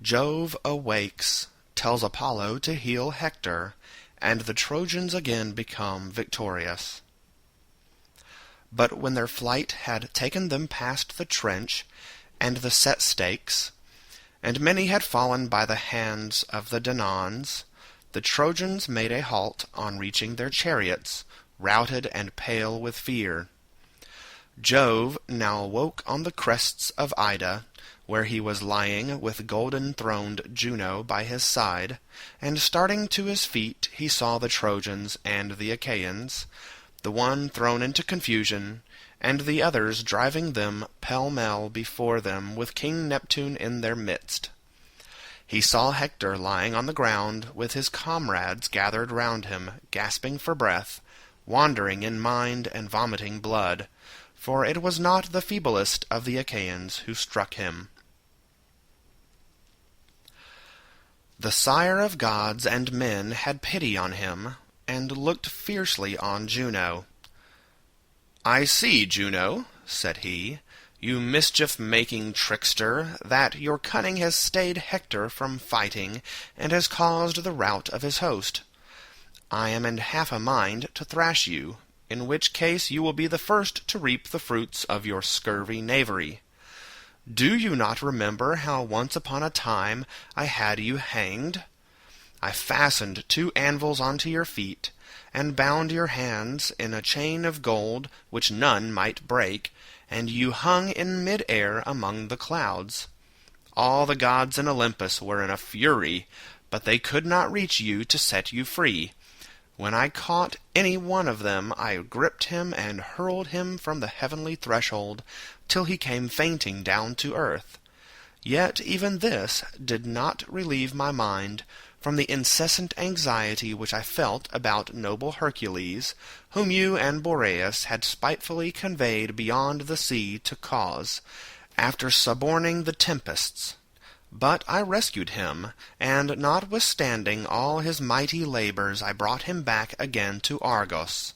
Jove awakes, tells Apollo to heal Hector, and the Trojans again become victorious. But when their flight had taken them past the trench and the set stakes, and many had fallen by the hands of the Danaans, the Trojans made a halt on reaching their chariots, routed and pale with fear. Jove now awoke on the crests of Ida, where he was lying with golden-throned Juno by his side, and starting to his feet he saw the Trojans and the Achaeans, the one thrown into confusion, and the others driving them pell-mell before them with King Neptune in their midst. He saw Hector lying on the ground, with his comrades gathered round him, gasping for breath, wandering in mind and vomiting blood, for it was not the feeblest of the Achaeans who struck him. The sire of gods and men had pity on him, and looked fiercely on Juno. "I see, Juno," said he, "you mischief-making trickster, that your cunning has stayed Hector from fighting, and has caused the rout of his host. I am in half a mind to thrash you, in which case you will be the first to reap the fruits of your scurvy knavery. Do you not remember how once upon a time I had you hanged? I fastened 2 anvils onto your feet, and bound your hands in a chain of gold which none might break, and you hung in mid-air among the clouds. All the gods in Olympus were in a fury, but they could not reach you to set you free. When I caught any one of them, I gripped him and hurled him from the heavenly threshold, till he came fainting down to earth. Yet even this did not relieve my mind from the incessant anxiety which I felt about noble Hercules, whom you and Boreas had spitefully conveyed beyond the sea to cause, after suborning the tempests. But I rescued him, and notwithstanding all his mighty labours I brought him back again to Argos.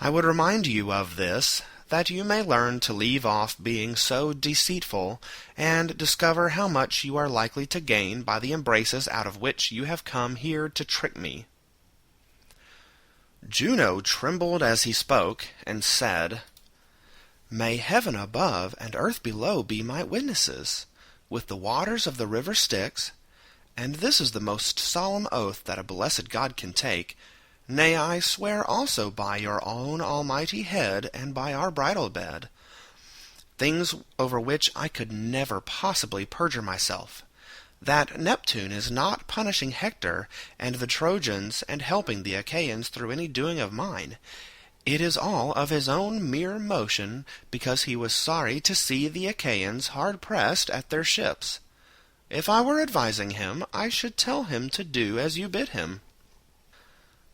I would remind you of this, that you may learn to leave off being so deceitful, and discover how much you are likely to gain by the embraces out of which you have come here to trick me." Juno trembled as he spoke, and said, "May heaven above and earth below be my witnesses, with the waters of the river Styx, and this is the most solemn oath that a blessed god can take. Nay, I swear also by your own almighty head and by our bridal bed, things over which I could never possibly perjure myself, that Neptune is not punishing Hector and the Trojans and helping the Achaeans through any doing of mine. It is all of his own mere motion, because he was sorry to see the Achaeans hard-pressed at their ships. If I were advising him, I should tell him to do as you bid him."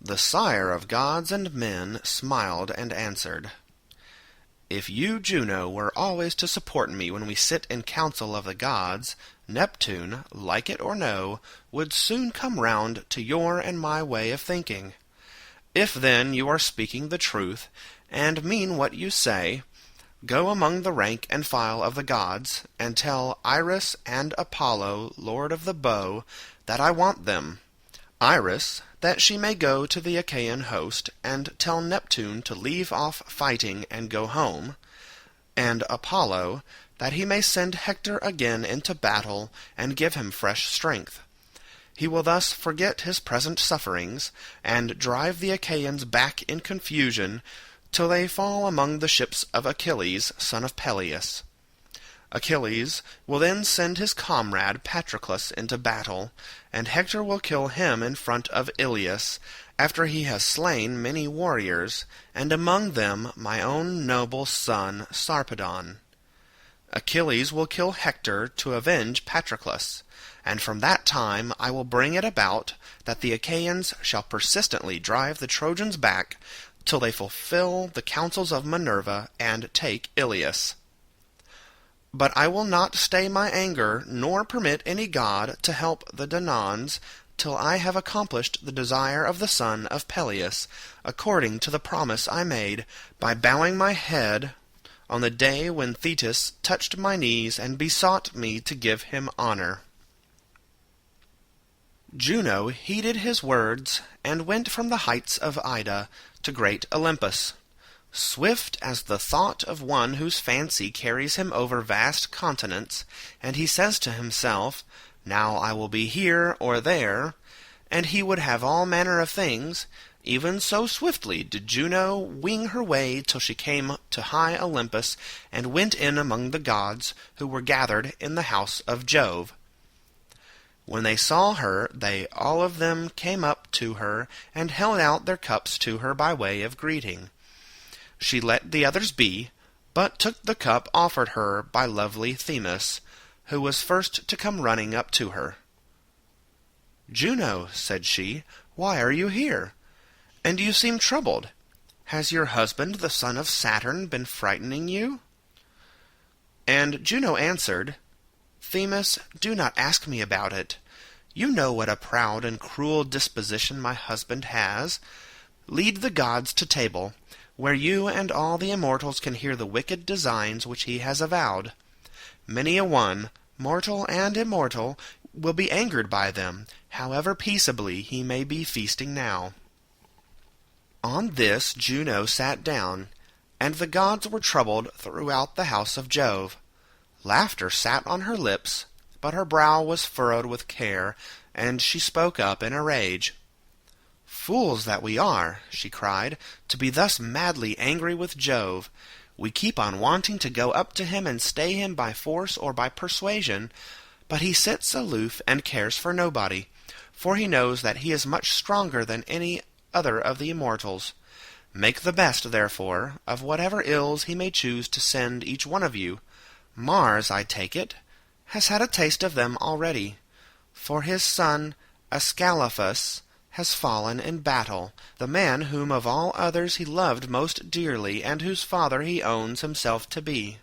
The sire of gods and men smiled and answered, "If you, Juno, were always to support me when we sit in council of the gods, Neptune, like it or no, would soon come round to your and my way of thinking. If then you are speaking the truth, and mean what you say, go among the rank and file of the gods, and tell Iris and Apollo, lord of the bow, that I want them. Iris, that she may go to the Achaean host, and tell Neptune to leave off fighting and go home, and Apollo, that he may send Hector again into battle, and give him fresh strength. He will thus forget his present sufferings, and drive the Achaeans back in confusion, till they fall among the ships of Achilles, son of Peleus. Achilles will then send his comrade Patroclus into battle, and Hector will kill him in front of Ilius, after he has slain many warriors, and among them my own noble son Sarpedon. Achilles will kill Hector to avenge Patroclus, and from that time I will bring it about that the Achaeans shall persistently drive the Trojans back, till they fulfill the counsels of Minerva and take Ilius. But I will not stay my anger, nor permit any god to help the Danaans, till I have accomplished the desire of the son of Peleus, according to the promise I made, by bowing my head on the day when Thetis touched my knees and besought me to give him honor." Juno heeded his words, and went from the heights of Ida to great Olympus. Swift as the thought of one whose fancy carries him over vast continents, and he says to himself, "Now I will be here or there," and he would have all manner of things, even so swiftly did Juno wing her way till she came to high Olympus, and went in among the gods, who were gathered in the house of Jove. When they saw her, they all of them came up to her, and held out their cups to her by way of greeting. She let the others be, but took the cup offered her by lovely Themis, who was first to come running up to her. "Juno," said she, "why are you here? And you seem troubled. Has your husband, the son of Saturn, been frightening you?" And Juno answered, "Themis, do not ask me about it. You know what a proud and cruel disposition my husband has. Lead the gods to table, where you and all the immortals can hear the wicked designs which he has avowed. Many a one, mortal and immortal, will be angered by them, however peaceably he may be feasting now." On this Juno sat down, and the gods were troubled throughout the house of Jove. Laughter sat on her lips, but her brow was furrowed with care, and she spoke up in a rage. "Fools that we are," she cried, "to be thus madly angry with Jove. We keep on wanting to go up to him and stay him by force or by persuasion, but he sits aloof and cares for nobody, for he knows that he is much stronger than any other of the immortals. Make the best, therefore, of whatever ills he may choose to send each one of you. Mars, I take it, has had a taste of them already, for his son Ascalaphus has fallen in battle, the man whom of all others he loved most dearly, and whose father he owns himself to be."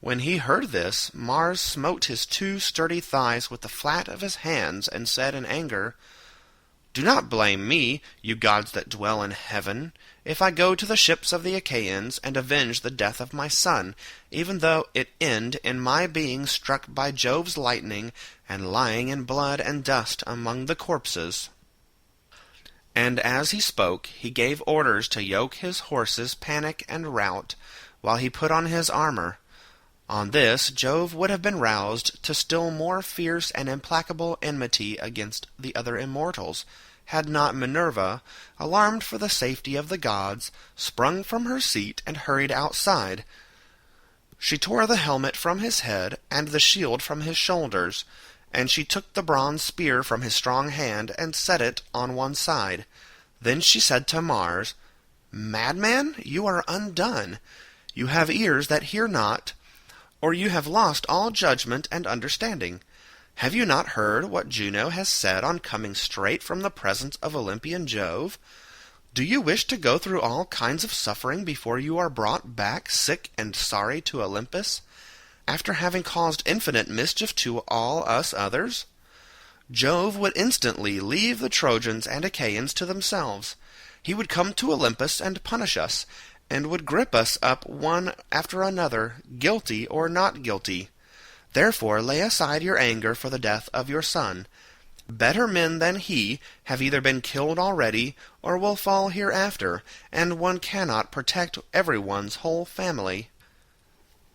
When he heard this, Mars smote his 2 sturdy thighs with the flat of his hands, and said in anger, "Do not blame me, you gods that dwell in heaven, if I go to the ships of the Achaeans and avenge the death of my son, even though it end in my being struck by Jove's lightning and lying in blood and dust among the corpses." And as he spoke, he gave orders to yoke his horses Panic and Rout, while he put on his armor. On this Jove would have been roused to still more fierce and implacable enmity against the other immortals, had not Minerva, alarmed for the safety of the gods, sprung from her seat and hurried outside. She tore the helmet from his head and the shield from his shoulders, and she took the bronze spear from his strong hand and set it on one side. Then she said to Mars, "Madman, you are undone. You have ears that hear not, or you have lost all judgment and understanding. Have you not heard what Juno has said on coming straight from the presence of Olympian Jove? Do you wish to go through all kinds of suffering before you are brought back sick and sorry to Olympus, after having caused infinite mischief to all us others? Jove would instantly leave the Trojans and Achaeans to themselves. He would come to Olympus and punish us, and would grip us up one after another, guilty or not guilty. Therefore lay aside your anger for the death of your son. Better men than he have either been killed already, or will fall hereafter, and one cannot protect everyone's whole family."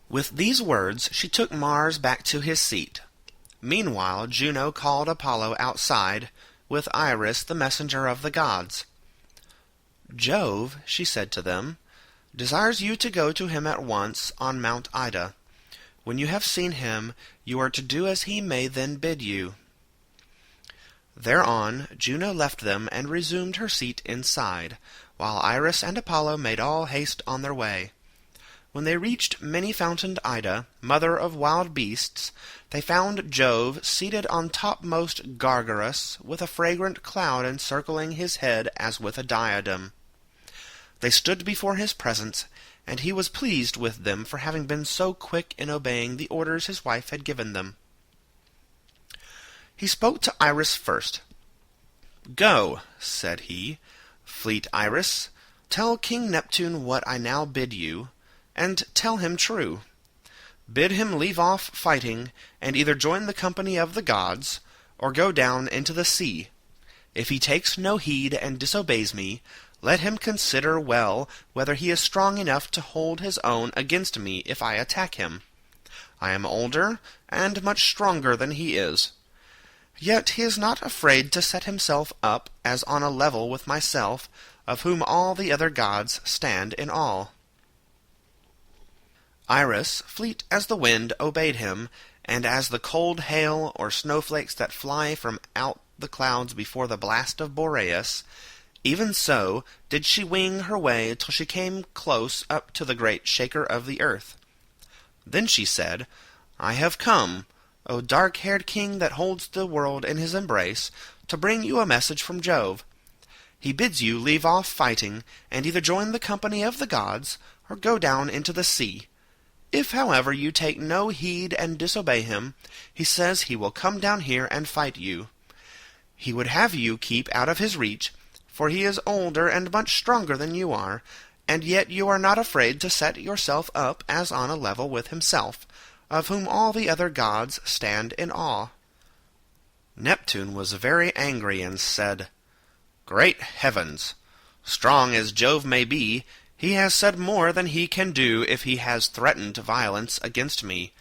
With these words she took Mars back to his seat. Meanwhile Juno called Apollo outside, with Iris the messenger of the gods. "Jove," she said to them, "desires you to go to him at once on Mount Ida. When you have seen him, you are to do as he may then bid you." Thereon Juno left them and resumed her seat inside, while Iris and Apollo made all haste on their way. When they reached many-fountained Ida, mother of wild beasts, they found Jove seated on topmost Gargarus, with a fragrant cloud encircling his head as with a diadem. They stood before his presence, and he was pleased with them for having been so quick in obeying the orders his wife had given them. He spoke to Iris first. "Go," said he, "fleet Iris, tell King Neptune what I now bid you, and tell him true. Bid him leave off fighting, and either join the company of the gods, or go down into the sea. If he takes no heed and disobeys me, let him consider well whether he is strong enough to hold his own against me if I attack him. I am older and much stronger than he is. Yet he is not afraid to set himself up as on a level with myself, of whom all the other gods stand in awe." Iris, fleet as the wind, obeyed him, and as the cold hail or snowflakes that fly from out the clouds before the blast of Boreas, even so did she wing her way till she came close up to the great shaker of the earth. Then she said, "I have come, O dark-haired king that holds the world in his embrace, to bring you a message from Jove. He bids you leave off fighting, and either join the company of the gods, or go down into the sea. If, however, you take no heed and disobey him, he says he will come down here and fight you. He would have you keep out of his reach, for he is older and much stronger than you are, and yet you are not afraid to set yourself up as on a level with himself, of whom all the other gods stand in awe." Neptune was very angry and said, "Great heavens! Strong as Jove may be, he has said more than he can do if he has threatened violence against me,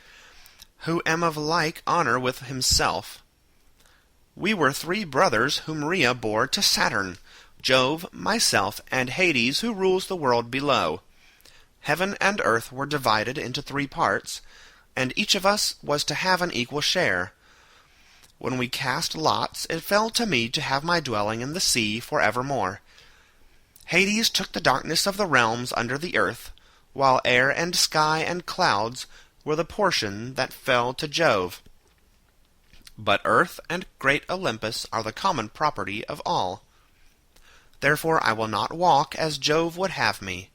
who am of like honor with himself. We were 3 brothers whom Rhea bore to Saturn, Jove, myself, and Hades, who rules the world below. Heaven and earth were divided into 3 parts, and each of us was to have an equal share. When we cast lots, it fell to me to have my dwelling in the sea for evermore. Hades took the darkness of the realms under the earth, while air and sky and clouds were the portion that fell to Jove. But earth and great Olympus are the common property of all. Therefore I will not walk as Jove would have me.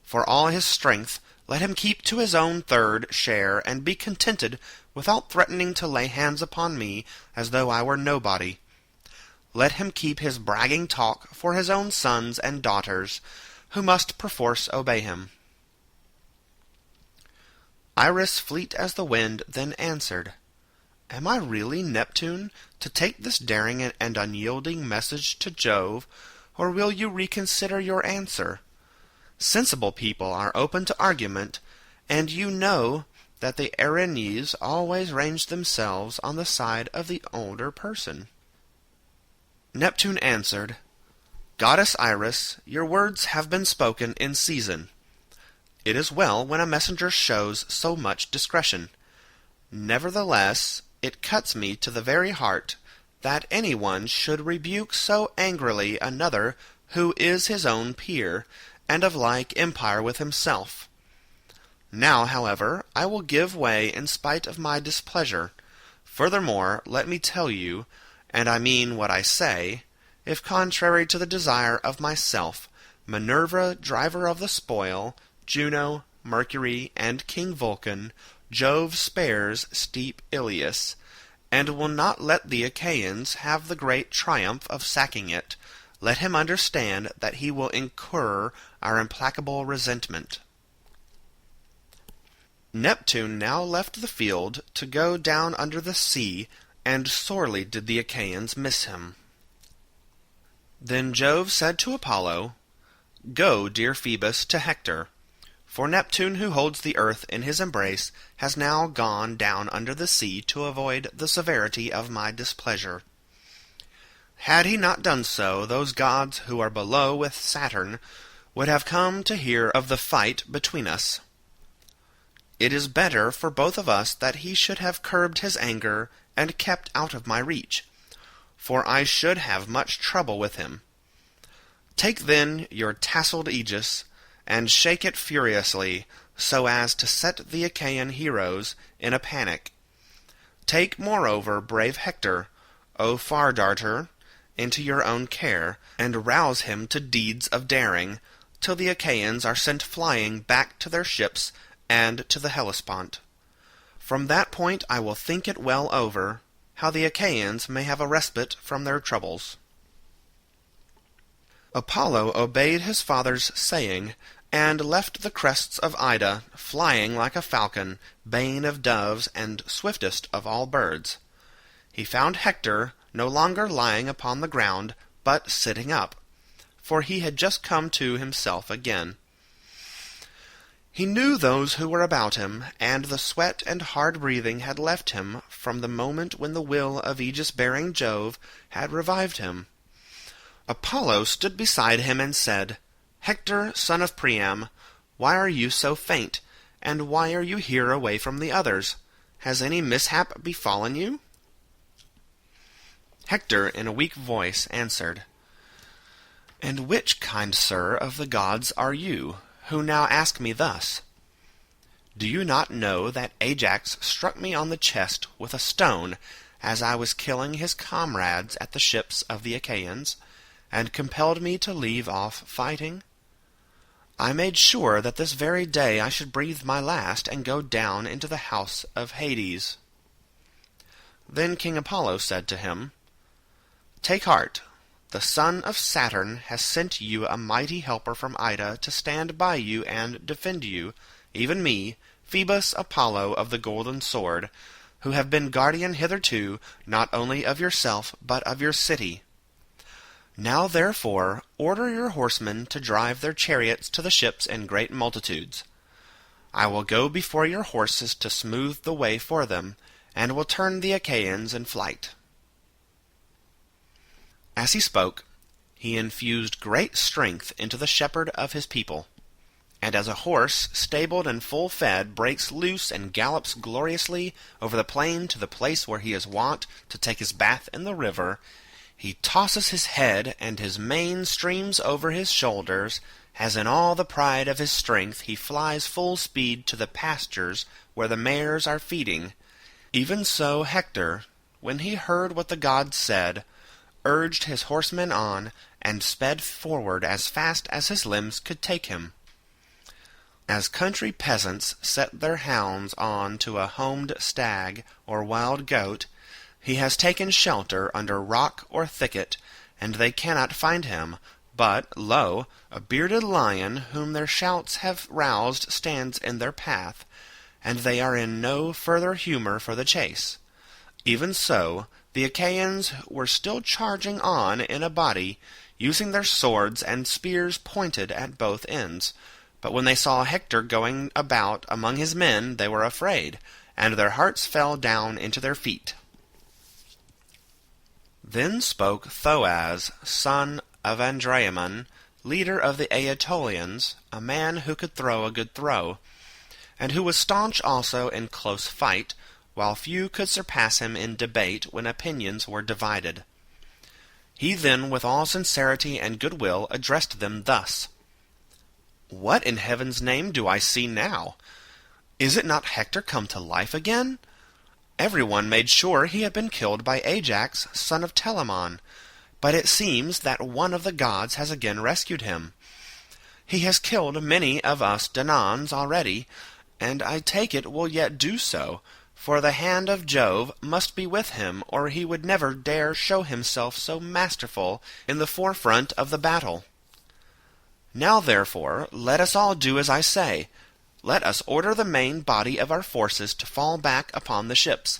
For all his strength, let him keep to his own 3rd share, and be contented without threatening to lay hands upon me as though I were nobody. Let him keep his bragging talk for his own sons and daughters, who must perforce obey him." Iris, fleet as the wind, then answered, "Am I really Neptune, to take this daring and unyielding message to Jove, or will you reconsider your answer? Sensible people are open to argument, and you know that the Erinyes always range themselves on the side of the older person." Neptune answered, "Goddess Iris, your words have been spoken in season. It is well when a messenger shows so much discretion. Nevertheless, it cuts me to the very heart that anyone should rebuke so angrily another who is his own peer, and of like empire with himself. Now, however, I will give way in spite of my displeasure. Furthermore, let me tell you, and I mean what I say, if contrary to the desire of myself, Minerva, driver of the spoil, Juno, Mercury, and King Vulcan, Jove spares steep Ilius, and will not let the Achaeans have the great triumph of sacking it. Let him understand that he will incur our implacable resentment." Neptune now left the field to go down under the sea, and sorely did the Achaeans miss him. Then Jove said to Apollo, "Go, dear Phoebus, to Hector, for Neptune, who holds the earth in his embrace, has now gone down under the sea to avoid the severity of my displeasure. Had he not done so, those gods who are below with Saturn would have come to hear of the fight between us. It is better for both of us that he should have curbed his anger and kept out of my reach, for I should have much trouble with him. Take then your tasselled aegis, and shake it furiously, so as to set the Achaean heroes in a panic. Take, moreover, brave Hector, O Far-darter, into your own care, and rouse him to deeds of daring, till the Achaeans are sent flying back to their ships and to the Hellespont. From that point I will think it well over, how the Achaeans may have a respite from their troubles." Apollo obeyed his father's saying, and left the crests of Ida, flying like a falcon, bane of doves, and swiftest of all birds. he found Hector no longer lying upon the ground, but sitting up, for he had just come to himself again. He knew those who were about him, and the sweat and hard breathing had left him from the moment when the will of aegis-bearing Jove had revived him. Apollo stood beside him and said, "Hector, son of Priam, why are you so faint, and why are you here away from the others? Has any mishap befallen you?" Hector, in a weak voice, answered, "And which, kind sir, of the gods are you, who now ask me thus? Do you not know that Ajax struck me on the chest with a stone as I was killing his comrades at the ships of the Achaeans, and compelled me to leave off fighting? I made sure that this very day I should breathe my last and go down into the house of Hades." Then King Apollo said to him, "Take heart. The son of Saturn has sent you a mighty helper from Ida to stand by you and defend you, even me, Phoebus Apollo of the golden sword, who have been guardian hitherto not only of yourself but of your city. Now therefore order your horsemen to drive their chariots to the ships in great multitudes. I will go before your horses to smooth the way for them, and will turn the Achaeans in flight." As he spoke, he infused great strength into the shepherd of his people, and as a horse, stabled and full fed, breaks loose and gallops gloriously over the plain to the place where he is wont to take his bath in the river, he tosses his head and his mane streams over his shoulders, as in all the pride of his strength he flies full speed to the pastures where the mares are feeding. Even so Hector, when he heard what the gods said, urged his horsemen on, and sped forward as fast as his limbs could take him. As country peasants set their hounds on to a homed stag or wild goat, he has taken shelter under rock or thicket, and they cannot find him, but, lo, a bearded lion whom their shouts have roused stands in their path, and they are in no further humour for the chase. Even so, the Achaeans were still charging on in a body, using their swords and spears pointed at both ends. But when they saw Hector going about among his men, they were afraid, and their hearts fell down into their feet. Then spoke Thoas, son of Andraemon, leader of the Aetolians, a man who could throw a good throw, and who was staunch also in close fight, while few could surpass him in debate when opinions were divided. He then with all sincerity and goodwill addressed them thus: "What in heaven's name do I see now? Is it not Hector come to life again? Everyone made sure he had been killed by Ajax, son of Telamon, but it seems that one of the gods has again rescued him. He has killed many of us Danaans already, and I take it will yet do so, for the hand of Jove must be with him, or he would never dare show himself so masterful in the forefront of the battle. Now therefore let us all do as I say. Let us order the main body of our forces to fall back upon the ships,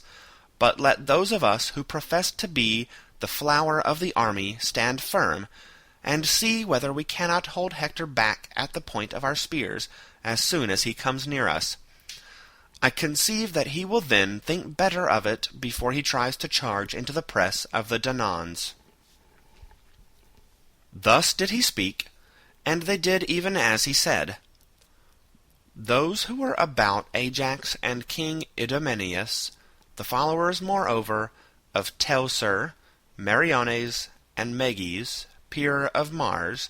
but let those of us who profess to be the flower of the army stand firm, and see whether we cannot hold Hector back at the point of our spears as soon as he comes near us. I conceive that he will then think better of it before he tries to charge into the press of the Danaans." Thus did he speak, and they did even as he said. Those who were about Ajax and King Idomeneus, the followers moreover of Teucer, Meriones, and Meges, peer of Mars,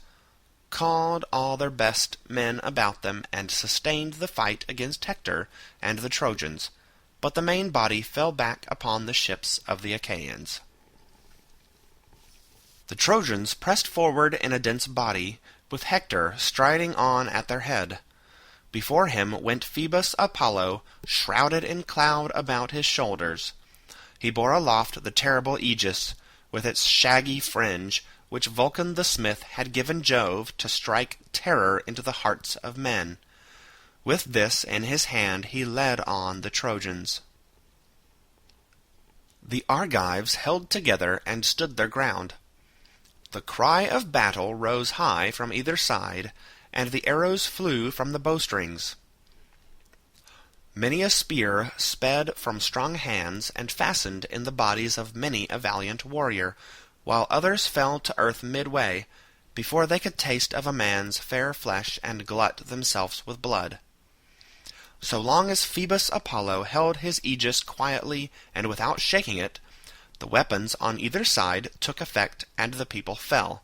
called all their best men about them and sustained the fight against Hector and the Trojans, but the main body fell back upon the ships of the Achaeans. The Trojans pressed forward in a dense body, with Hector striding on at their head. Before him went Phoebus Apollo, shrouded in cloud about his shoulders. He bore aloft the terrible aegis, with its shaggy fringe, which Vulcan the smith had given Jove to strike terror into the hearts of men. With this in his hand he led on the Trojans. The Argives held together and stood their ground. The cry of battle rose high from either side, and the arrows flew from the bowstrings. Many a spear sped from strong hands and fastened in the bodies of many a valiant warrior, while others fell to earth midway, before they could taste of a man's fair flesh and glut themselves with blood. So long as Phoebus Apollo held his aegis quietly and without shaking it, the weapons on either side took effect and the people fell.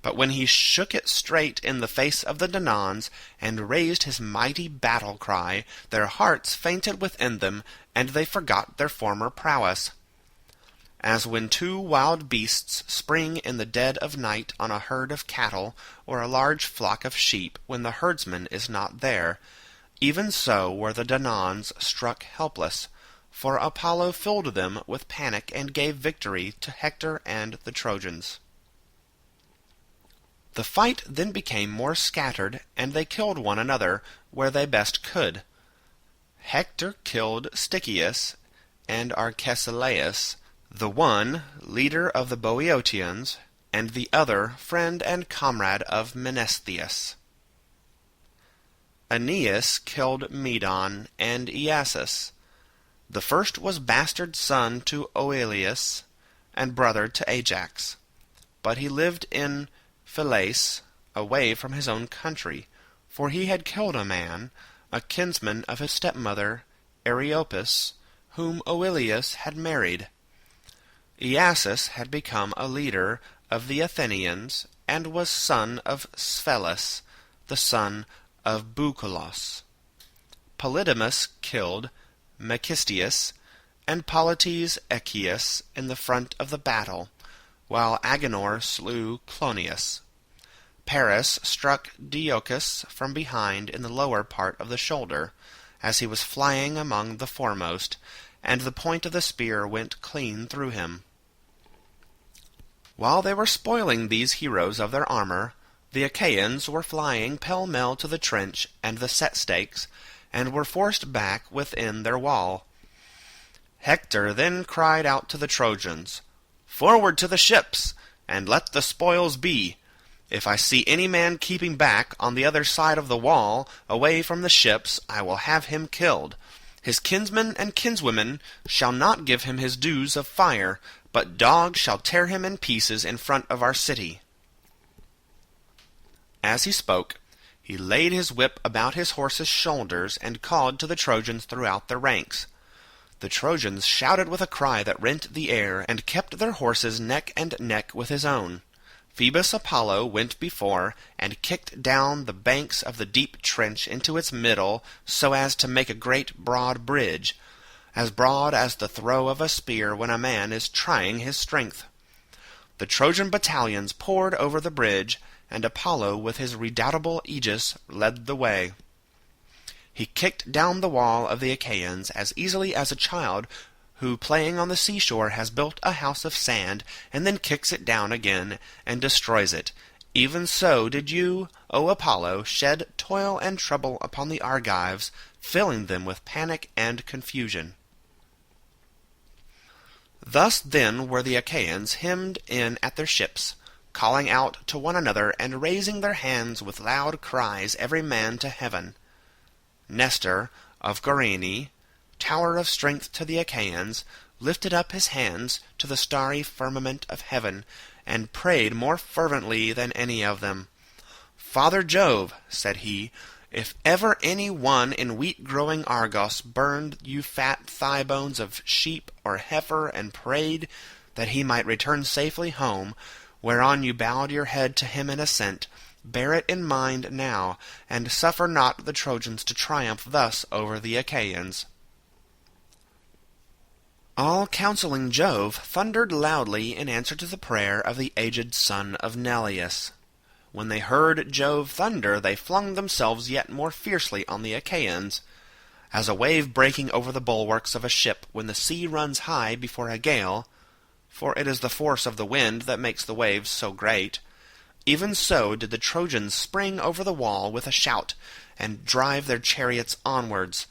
But when he shook it straight in the face of the Danaans, and raised his mighty battle cry, their hearts fainted within them, and they forgot their former prowess. As when two wild beasts spring in the dead of night on a herd of cattle, or a large flock of sheep, when the herdsman is not there, even so were the Danaans struck helpless, for Apollo filled them with panic and gave victory to Hector and the Trojans. The fight then became more scattered, and they killed one another where they best could. Hector killed Stichius and Arcesilaus, the one leader of the Boeotians, and the other friend and comrade of Menestheus. Aeneas killed Medon and Iasus. The first was bastard son to Oileus, and brother to Ajax, but he lived in Phylace, away from his own country, for he had killed a man, a kinsman of his stepmother, Areopus, whom Oileus had married. Iasus had become a leader of the Athenians, and was son of Sphelus, the son of Bucolos. Polydamas killed Megistius, and Polites Echius in the front of the battle, while Agenor slew Clonius. Paris struck Deiochus from behind in the lower part of the shoulder, as he was flying among the foremost, and the point of the spear went clean through him. While they were spoiling these heroes of their armor, the Achaeans were flying pell-mell to the trench and the set stakes, and were forced back within their wall. Hector then cried out to the Trojans, "Forward to the ships, and let the spoils be! If I see any man keeping back on the other side of the wall, away from the ships, I will have him killed. His kinsmen and kinswomen shall not give him his dues of fire, but dogs shall tear him in pieces in front of our city." As he spoke, he laid his whip about his horse's shoulders and called to the Trojans throughout their ranks. The Trojans shouted with a cry that rent the air, and kept their horses neck and neck with his own. Phoebus Apollo went before, and kicked down the banks of the deep trench into its middle, so as to make a great broad bridge, as broad as the throw of a spear when a man is trying his strength. The Trojan battalions poured over the bridge, and Apollo with his redoubtable aegis led the way. He kicked down the wall of the Achaeans as easily as a child who, playing on the seashore, has built a house of sand, and then kicks it down again, and destroys it. Even so did you, O Apollo, shed toil and trouble upon the Argives, filling them with panic and confusion. Thus then were the Achaeans hemmed in at their ships, calling out to one another, and raising their hands with loud cries every man to heaven. Nestor of Gorene, tower of strength to the Achaeans, lifted up his hands to the starry firmament of heaven, and prayed more fervently than any of them. "Father Jove," said he, "if ever any one in wheat-growing Argos burned you fat thigh-bones of sheep or heifer, and prayed that he might return safely home, whereon you bowed your head to him in assent, bear it in mind now, and suffer not the Trojans to triumph thus over the Achaeans." All counselling Jove thundered loudly in answer to the prayer of the aged son of Neleus. When they heard Jove thunder, they flung themselves yet more fiercely on the Achaeans. As a wave breaking over the bulwarks of a ship when the sea runs high before a gale, for it is the force of the wind that makes the waves so great, even so did the Trojans spring over the wall with a shout, and drive their chariots onwards.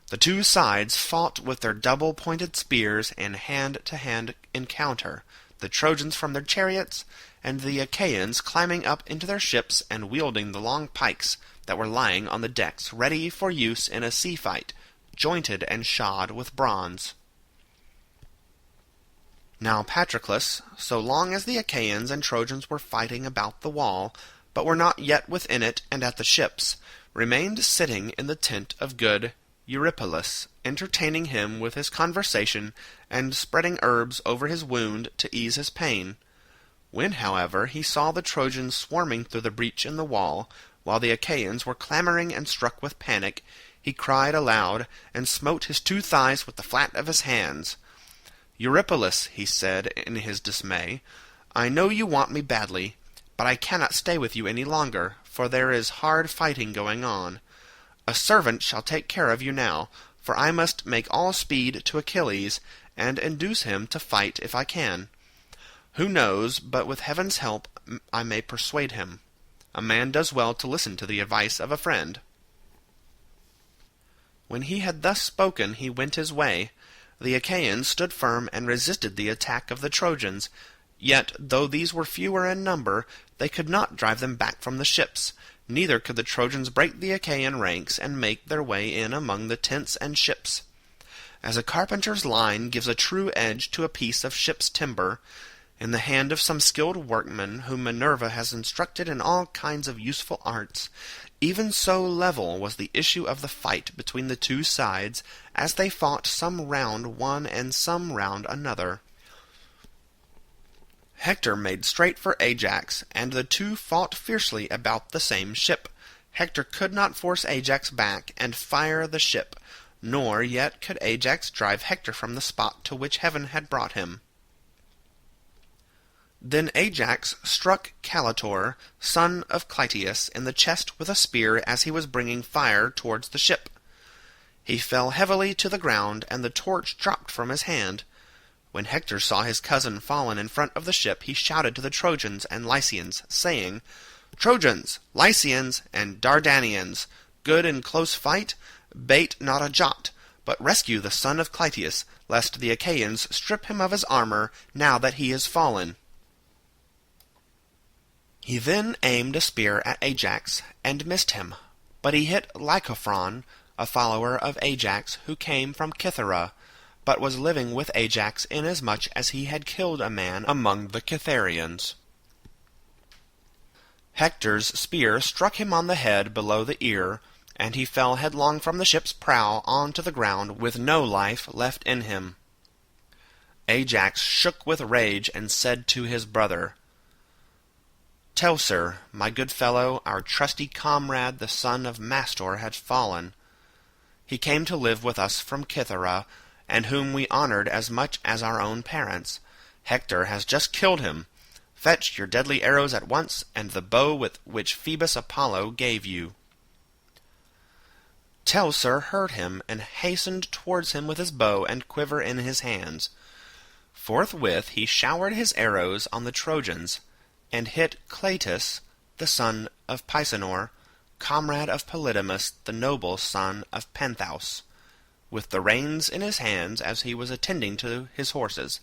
The two sides fought with their double-pointed spears in hand-to-hand encounter, the Trojans from their chariots, and the Achaeans climbing up into their ships and wielding the long pikes that were lying on the decks ready for use in a sea fight, jointed and shod with bronze. Now Patroclus, so long as the Achaeans and Trojans were fighting about the wall, but were not yet within it and at the ships, remained sitting in the tent of good Eurypylus, entertaining him with his conversation and spreading herbs over his wound to ease his pain. When, however, he saw the Trojans swarming through the breach in the wall, while the Achaeans were clamoring and struck with panic, he cried aloud and smote his two thighs with the flat of his hands. "Eurypylus," he said in his dismay, "I know you want me badly, but I cannot stay with you any longer, for there is hard fighting going on. A servant shall take care of you now, for I must make all speed to Achilles, and induce him to fight if I can. Who knows, but with heaven's help I may persuade him. A man does well to listen to the advice of a friend." When he had thus spoken he went his way. The Achaeans stood firm and resisted the attack of the Trojans, yet though these were fewer in number, they could not drive them back from the ships, neither could the Trojans break the Achaean ranks and make their way in among the tents and ships. As a carpenter's line gives a true edge to a piece of ship's timber, in the hand of some skilled workman whom Minerva has instructed in all kinds of useful arts, even so level was the issue of the fight between the two sides, as they fought some round one and some round another. Hector made straight for Ajax, and the two fought fiercely about the same ship. Hector could not force Ajax back and fire the ship, nor yet could Ajax drive Hector from the spot to which heaven had brought him. Then Ajax struck Caletor, son of Clytius, in the chest with a spear as he was bringing fire towards the ship. He fell heavily to the ground, and the torch dropped from his hand. When Hector saw his cousin fallen in front of the ship, he shouted to the Trojans and Lycians, saying, "Trojans, Lycians, and Dardanians, good in close fight, bate not a jot, but rescue the son of Clytius, lest the Achaeans strip him of his armor now that he is fallen." He then aimed a spear at Ajax, and missed him, but he hit Lycophron, a follower of Ajax, who came from Cythera, but was living with Ajax inasmuch as he had killed a man among the Cytherians. Hector's spear struck him on the head below the ear, and he fell headlong from the ship's prow on to the ground with no life left in him. Ajax shook with rage and said to his brother, "Teucer, my good fellow, our trusty comrade the son of Mastor had fallen. He came to live with us from Cythera, and whom we honored as much as our own parents. Hector has just killed him. Fetch your deadly arrows at once, and the bow with which Phoebus Apollo gave you." Teucer heard him, and hastened towards him with his bow and quiver in his hands. Forthwith he showered his arrows on the Trojans, and hit Cleitus, the son of Pisenor, comrade of Polydamas, the noble son of Panthous, with the reins in his hands as he was attending to his horses.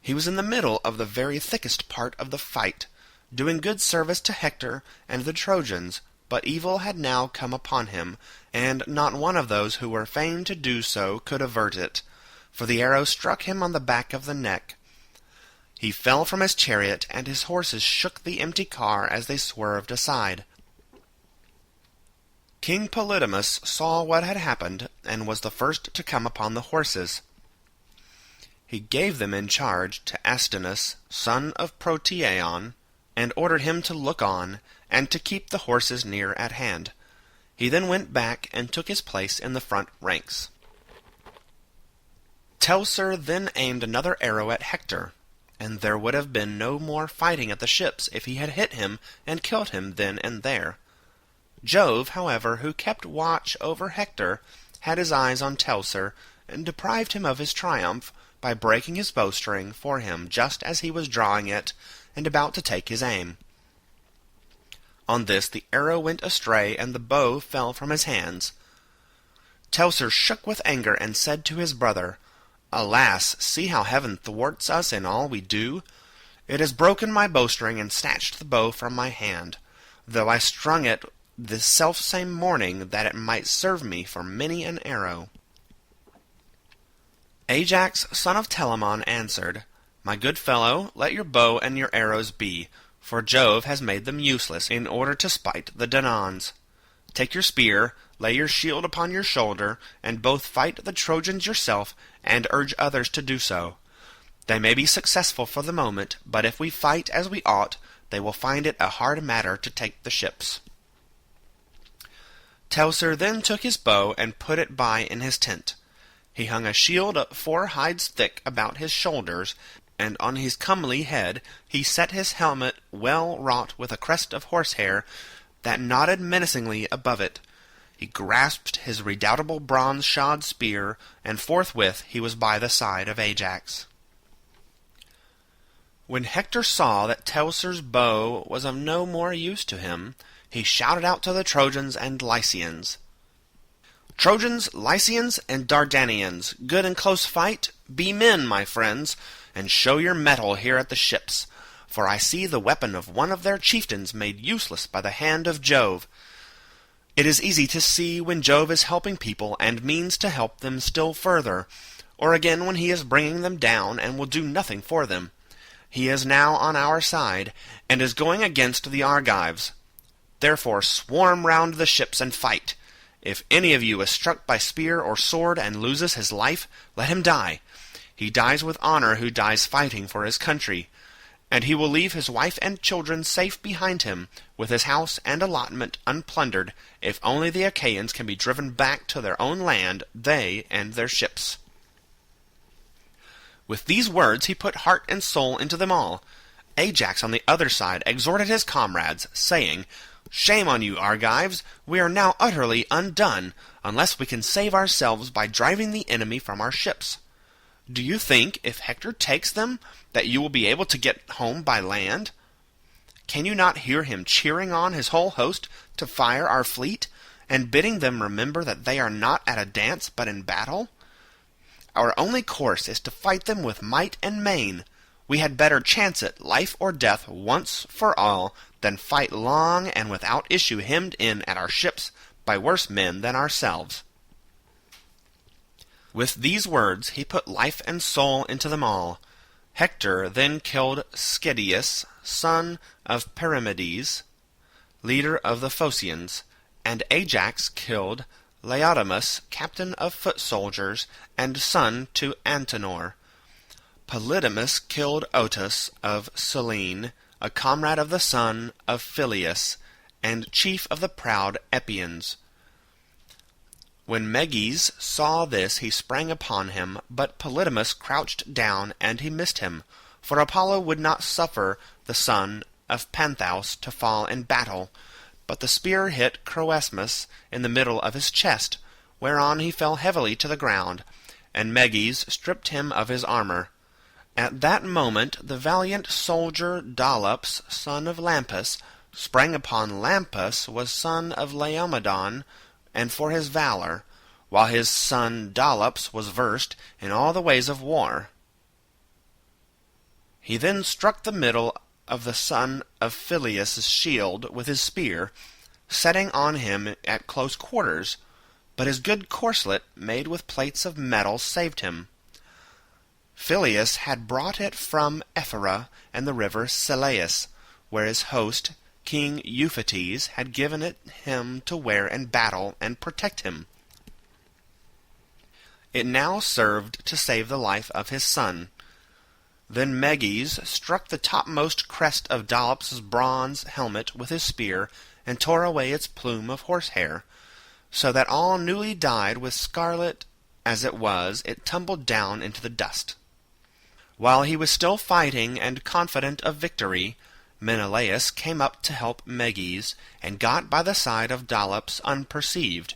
He was in the middle of the very thickest part of the fight, doing good service to Hector and the Trojans, but evil had now come upon him, and not one of those who were fain to do so could avert it, for the arrow struck him on the back of the neck. He fell from his chariot, and his horses shook the empty car as they swerved aside. King Polydamas saw what had happened, and was the first to come upon the horses. He gave them in charge to Astinus, son of Proteaon, and ordered him to look on, and to keep the horses near at hand. He then went back and took his place in the front ranks. Teucer then aimed another arrow at Hector, and there would have been no more fighting at the ships if he had hit him and killed him then and there. Jove, however, who kept watch over Hector, had his eyes on Teucer, and deprived him of his triumph by breaking his bowstring for him just as he was drawing it, and about to take his aim. On this the arrow went astray, and the bow fell from his hands. Teucer shook with anger and said to his brother, "Alas, see how heaven thwarts us in all we do. It has broken my bowstring and snatched the bow from my hand, though I strung it this selfsame morning that it might serve me for many an arrow." Ajax son of Telamon answered, "My good fellow, let your bow and your arrows be, for Jove has made them useless in order to spite the Danaans. Take your spear, lay your shield upon your shoulder, and both fight the Trojans yourself and urge others to do so. They may be successful for the moment, but if we fight as we ought, they will find it a hard matter to take the ships." Teucer then took his bow and put it by in his tent. He hung a shield 4 hides thick about his shoulders, and on his comely head he set his helmet well wrought with a crest of horsehair that nodded menacingly above it. He grasped his redoubtable bronze-shod spear, and forthwith he was by the side of Ajax. When Hector saw that Teucer's bow was of no more use to him, he shouted out to the Trojans and Lycians, "Trojans, Lycians, and Dardanians, good and close fight, be men, my friends, and show your mettle here at the ships, for I see the weapon of one of their chieftains made useless by the hand of Jove. It is easy to see when Jove is helping people and means to help them still further, or again when he is bringing them down and will do nothing for them. He is now on our side, and is going against the Argives. Therefore swarm round the ships and fight. If any of you is struck by spear or sword and loses his life, let him die. He dies with honor who dies fighting for his country. And he will leave his wife and children safe behind him, with his house and allotment unplundered, if only the Achaeans can be driven back to their own land, they and their ships." With these words he put heart and soul into them all. Ajax on the other side exhorted his comrades, saying, "Shame on you, Argives! We are now utterly undone, unless we can save ourselves by driving the enemy from our ships. Do you think, if Hector takes them, that you will be able to get home by land? Can you not hear him cheering on his whole host to fire our fleet, and bidding them remember that they are not at a dance but in battle? Our only course is to fight them with might and main. We had better chance it, life or death, once for all, than fight long and without issue hemmed in at our ships by worse men than ourselves." With these words he put life and soul into them all. Hector then killed Schedius, son of Perimedes, leader of the Phocians, and Ajax killed Laodamas, captain of foot soldiers, and son to Antenor. Polydamas killed Otus of Cyllene, a comrade of the son of Phyleus, and chief of the proud Epeans. When Meges saw this he sprang upon him, but Polydamas crouched down, and he missed him, for Apollo would not suffer the son of Panthaus to fall in battle, but the spear hit Croesmus in the middle of his chest, whereon he fell heavily to the ground, and Meges stripped him of his armour. At that moment the valiant soldier Dolops, son of Lampus, sprang upon Lampus, was son of Laomedon, and for his valour, while his son Dolops was versed in all the ways of war. He then struck the middle of the son of Phyleus' shield with his spear, setting on him at close quarters, but his good corslet, made with plates of metal, saved him. Phyleus had brought it from Ephyra and the river Selleis, where his host, King Euphates, had given it him to wear in battle and protect him. It now served to save the life of his son. Then Meges struck the topmost crest of Dolops's bronze helmet with his spear, and tore away its plume of horsehair, so that all newly dyed with scarlet as it was, it tumbled down into the dust. While he was still fighting and confident of victory, Menelaus came up to help Meges, and got by the side of Dolops unperceived.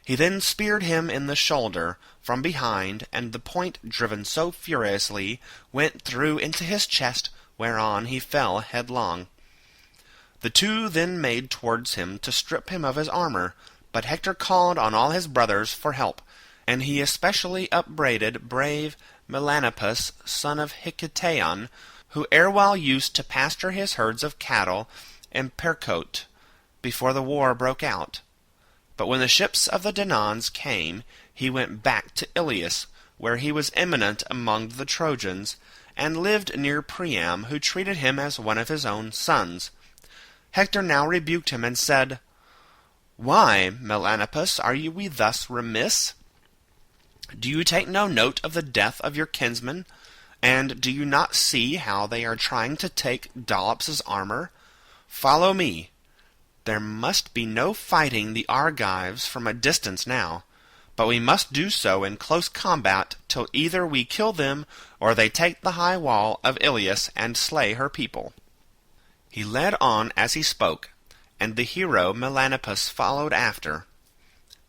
He then speared him in the shoulder from behind, and the point, driven so furiously, went through into his chest, whereon he fell headlong. The two then made towards him to strip him of his armour, But Hector called on all his brothers for help, and he especially upbraided brave Melanippus, son of Hicetaon, who erewhile used to pasture his herds of cattle in Percote before the war broke out. But when the ships of the Danaans came, he went back to Ilius, where he was eminent among the Trojans, and lived near Priam, who treated him as one of his own sons. Hector now rebuked him and said, "Why, Melanippus, are we thus remiss? Do you take no note of the death of your kinsmen? And do you not see how they are trying to take Dolops's armor? Follow me. There must be no fighting the Argives from a distance now, but we must do so in close combat till either we kill them or they take the high wall of Ilius and slay her people." He led on as he spoke, and the hero Melanippus followed after.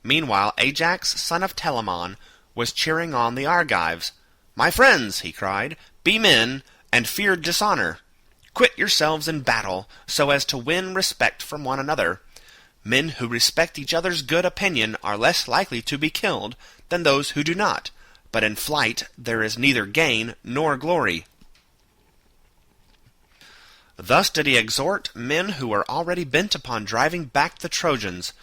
Meanwhile Ajax, son of Telamon, was cheering on the Argives. "My friends," he cried, "be men, and fear dishonor. Quit yourselves in battle, so as to win respect from one another. Men who respect each other's good opinion are less likely to be killed than those who do not, but in flight there is neither gain nor glory." Thus did he exhort men who were already bent upon driving back the Trojans.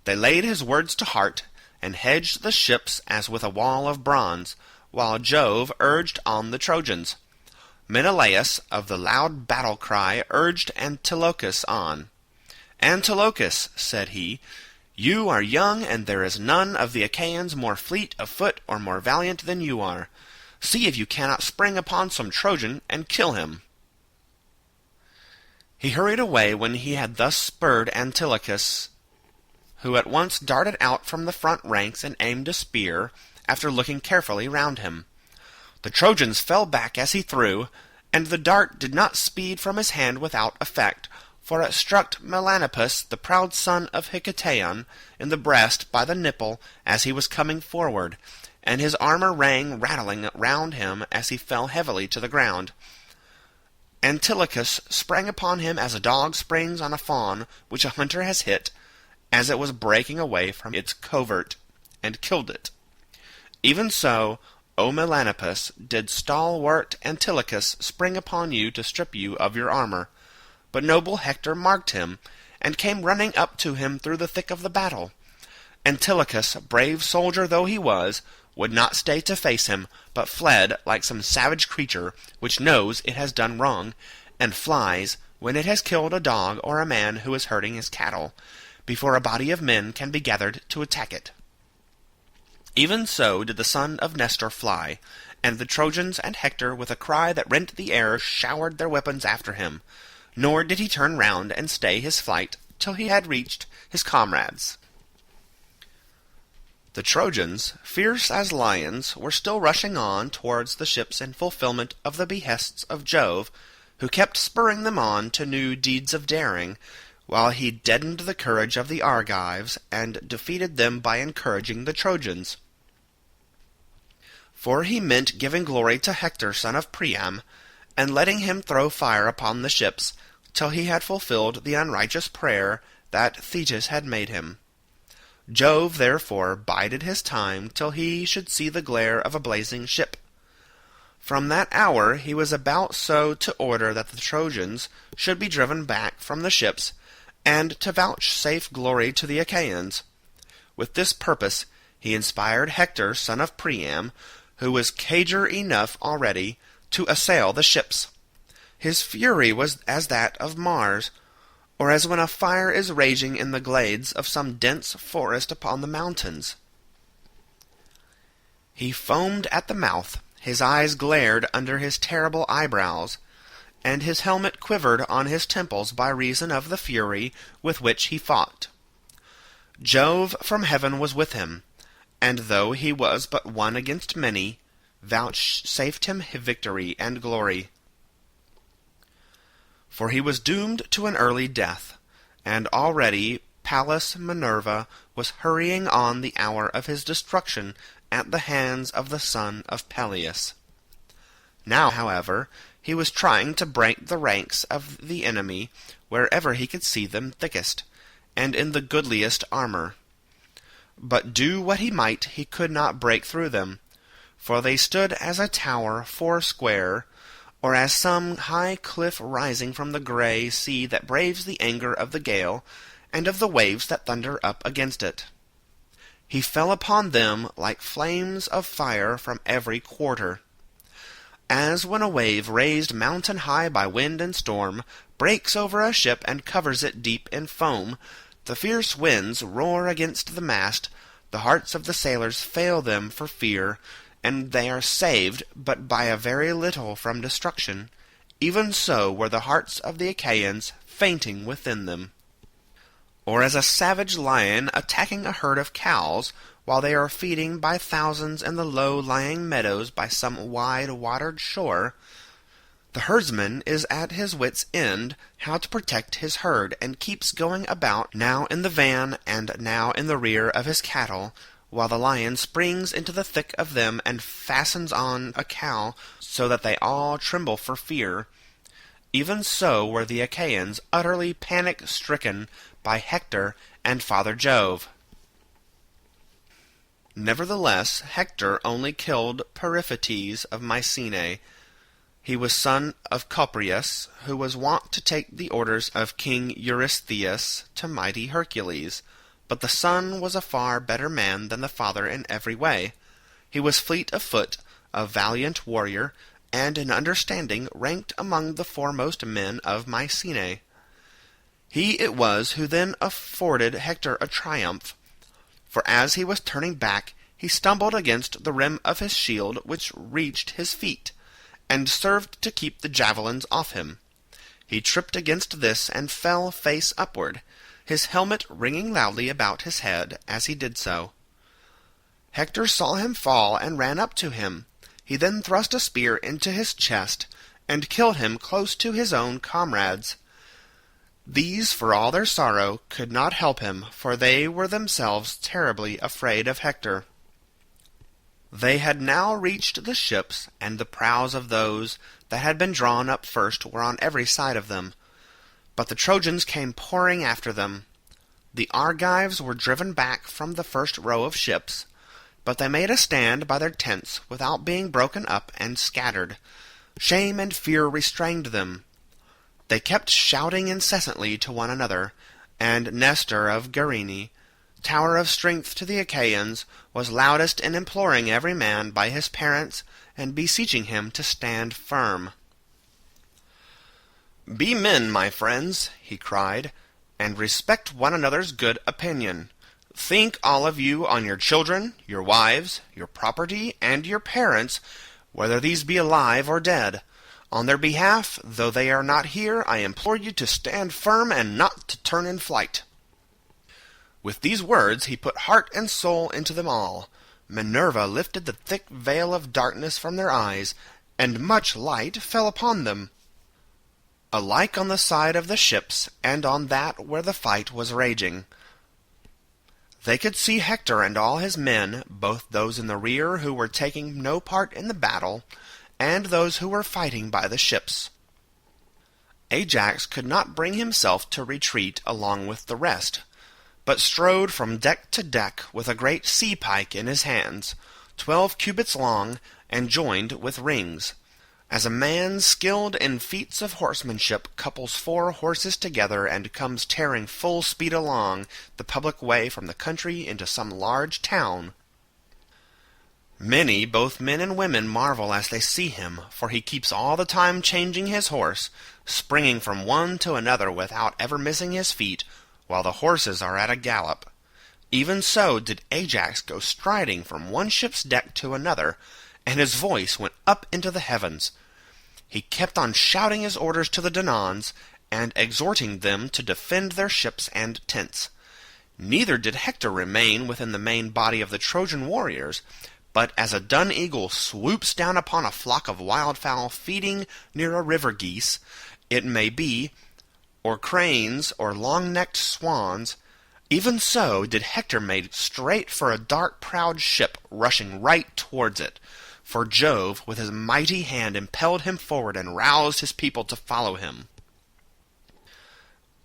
They laid his words to heart, and hedged the ships as with a wall of bronze, while Jove urged on the Trojans. Menelaus of the loud battle-cry urged Antilochus on. "Antilochus," said he, "you are young, and there is none of the Achaeans more fleet of foot or more valiant than you are. See if you cannot spring upon some Trojan and kill him." He hurried away when he had thus spurred Antilochus, who at once darted out from the front ranks and aimed a spear, after looking carefully round him. The Trojans fell back as he threw, and the dart did not speed from his hand without effect, for it struck Melanippus, the proud son of Hicetaon, in the breast by the nipple as he was coming forward, and his armor rang rattling round him as he fell heavily to the ground. Antilochus sprang upon him as a dog springs on a fawn which a hunter has hit, as it was breaking away from its covert, and killed it. Even so, O Melanippus, did stalwart Antilochus spring upon you to strip you of your armor. But noble Hector marked him, and came running up to him through the thick of the battle. Antilochus, brave soldier though he was, would not stay to face him, but fled like some savage creature which knows it has done wrong, and flies when it has killed a dog or a man who is herding his cattle, before a body of men can be gathered to attack it. Even so did the son of Nestor fly, and the Trojans and Hector with a cry that rent the air showered their weapons after him, nor did he turn round and stay his flight till he had reached his comrades. The Trojans, fierce as lions, were still rushing on towards the ships in fulfillment of the behests of Jove, who kept spurring them on to new deeds of daring, while he deadened the courage of the Argives, and defeated them by encouraging the Trojans. For he meant giving glory to Hector son of Priam, and letting him throw fire upon the ships, till he had fulfilled the unrighteous prayer that Thetis had made him. Jove therefore bided his time till he should see the glare of a blazing ship. From that hour he was about so to order that the Trojans should be driven back from the ships, and to vouchsafe glory to the Achaeans. With this purpose he inspired Hector son of Priam, who was cager enough already, to assail the ships. His fury was as that of Mars, or as when a fire is raging in the glades of some dense forest upon the mountains. He foamed at the mouth, his eyes glared under his terrible eyebrows, and his helmet quivered on his temples by reason of the fury with which he fought. Jove from heaven was with him, and though he was but one against many, vouchsafed him victory and glory. For he was doomed to an early death, and already Pallas Minerva was hurrying on the hour of his destruction at the hands of the son of Peleus. Now, however, he was trying to break the ranks of the enemy wherever he could see them thickest, and in the goodliest armor. but do what he might he could not break through them, for they stood as a tower foursquare, or as some high cliff rising from the grey sea that braves the anger of the gale, and of the waves that thunder up against it. He fell upon them like flames of fire from every quarter. As when a wave raised mountain high by wind and storm breaks over a ship and covers it deep in foam, the fierce winds roar against the mast, the hearts of the sailors fail them for fear, and they are saved but by a very little from destruction, even so were the hearts of the Achaeans fainting within them. Or as a savage lion attacking a herd of cows, while they are feeding by thousands in the low-lying meadows by some wide-watered shore, the herdsman is at his wit's end how to protect his herd, and keeps going about now in the van and now in the rear of his cattle, while the lion springs into the thick of them and fastens on a cow, so that they all tremble for fear. Even so were the Achaeans utterly panic-stricken by Hector and Father Jove. Nevertheless, Hector only killed Periphetes of Mycenae. He was son of Copreus, who was wont to take the orders of King Eurystheus to mighty Hercules. But the son was a far better man than the father in every way. He was fleet of foot, a valiant warrior, and in understanding ranked among the foremost men of Mycenae. He it was who then afforded Hector a triumph, for as he was turning back he stumbled against the rim of his shield, which reached his feet, and served to keep the javelins off him. He tripped against this and fell face upward, his helmet ringing loudly about his head as he did so. Hector saw him fall and ran up to him. He then thrust a spear into his chest, and killed him close to his own comrades. These, for all their sorrow, could not help him, for they were themselves terribly afraid of Hector. They had now reached the ships, and the prows of those that had been drawn up first were on every side of them. But the Trojans came pouring after them. The Argives were driven back from the first row of ships, but they made a stand by their tents without being broken up and scattered. Shame and fear restrained them. They kept shouting incessantly to one another, and Nestor of Gerene, tower of strength to the Achaeans, was loudest in imploring every man by his parents and beseeching him to stand firm. "Be men, my friends," he cried, "and respect one another's good opinion. Think all of you on your children, your wives, your property, and your parents, whether these be alive or dead. On their behalf, though they are not here, I implore you to stand firm and not to turn in flight." With these words he put heart and soul into them all. Minerva lifted the thick veil of darkness from their eyes, and much light fell upon them, alike on the side of the ships and on that where the fight was raging. They could see Hector and all his men, both those in the rear who were taking no part in the battle, and those who were fighting by the ships. Ajax could not bring himself to retreat along with the rest, but strode from deck to deck with a great sea-pike in his hands, 12 cubits long, and joined with rings. As a man skilled in feats of horsemanship couples 4 horses together and comes tearing full speed along the public way from the country into some large town. Many, both men and women, marvel as they see him, for he keeps all the time changing his horse, springing from one to another without ever missing his feet, while the horses are at a gallop. Even so did Ajax go striding from one ship's deck to another, and his voice went up into the heavens. He kept on shouting his orders to the Danaans, and exhorting them to defend their ships and tents. Neither did Hector remain within the main body of the Trojan warriors, but as a dun eagle swoops down upon a flock of wildfowl feeding near a river geese, it may be, or cranes, or long-necked swans, even so did Hector make straight for a dark prowed ship rushing right towards it, for Jove with his mighty hand impelled him forward and roused his people to follow him.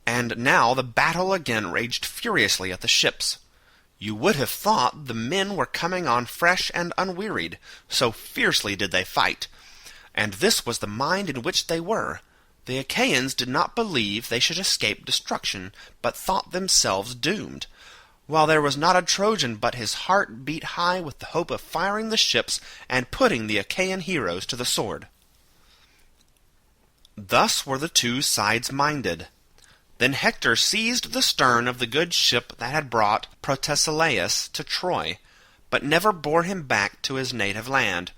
And now the battle again raged furiously at the ships. You would have thought the men were coming on fresh and unwearied, so fiercely did they fight. And this was the mind in which they were. The Achaeans did not believe they should escape destruction, but thought themselves doomed, while there was not a Trojan but his heart beat high with the hope of firing the ships and putting the Achaean heroes to the sword. Thus were the two sides minded. Then Hector seized the stern of the good ship that had brought Protesilaus to Troy, but never bore him back to his native land.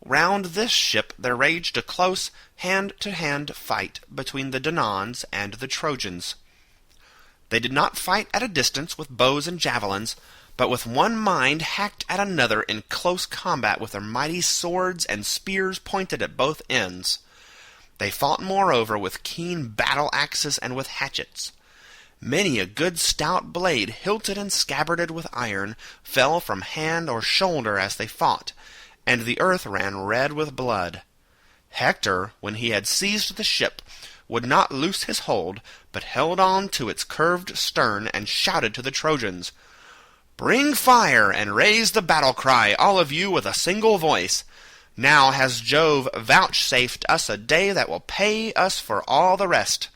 Round this ship there raged a close hand-to-hand fight between the Danaans and the Trojans. They did not fight at a distance with bows and javelins, but with one mind hacked at another in close combat with their mighty swords and spears pointed at both ends. They fought moreover with keen battle-axes and with hatchets. Many a good stout blade, hilted and scabbarded with iron, fell from hand or shoulder as they fought, and the earth ran red with blood. Hector, when he had seized the ship, would not loose his hold, but held on to its curved stern and shouted to the Trojans, "Bring fire, and raise the battle-cry, all of you with a single voice! Now has Jove vouchsafed us a day that will pay us for all the rest.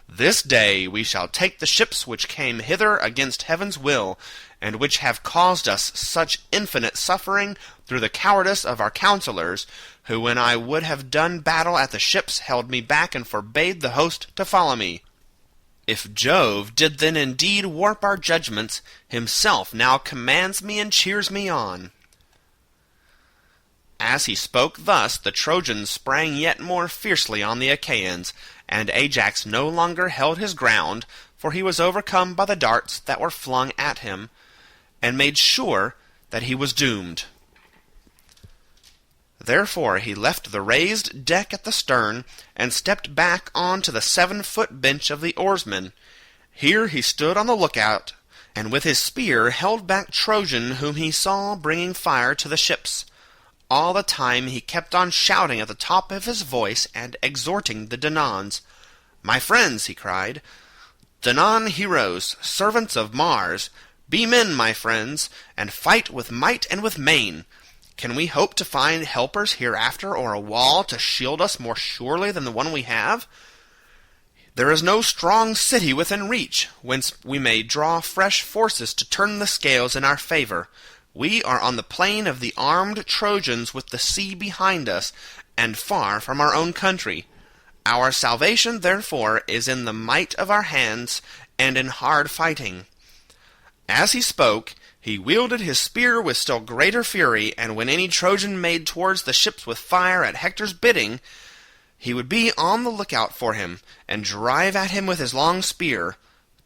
This day we shall take the ships which came hither against heaven's will, and which have caused us such infinite suffering through the cowardice of our counselors, who when I would have done battle at the ships held me back and forbade the host to follow me. If Jove did then indeed warp our judgments, himself now commands me and cheers me on." As he spoke thus, the Trojans sprang yet more fiercely on the Achaeans, and Ajax no longer held his ground, for he was overcome by the darts that were flung at him, and made sure that he was doomed. Therefore he left the raised deck at the stern, and stepped back on to the 7-foot bench of the oarsmen. Here he stood on the lookout, and with his spear held back Trojan whom he saw bringing fire to the ships. All the time he kept on shouting at the top of his voice and exhorting the Danaans. "My friends," he cried, "Danaan heroes, servants of Mars, be men, my friends, and fight with might and with main. Can we hope to find helpers hereafter, or a wall to shield us more surely than the one we have? There is no strong city within reach, whence we may draw fresh forces to turn the scales in our favor. We are on the plain of the armed Trojans with the sea behind us, and far from our own country. Our salvation, therefore, is in the might of our hands and in hard fighting." As he spoke, he wielded his spear with still greater fury, and when any Trojan made towards the ships with fire at Hector's bidding, he would be on the lookout for him, and drive at him with his long spear.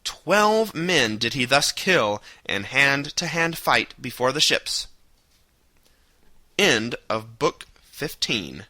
12 men did he thus kill in hand-to-hand fight before the ships. End of Book 15.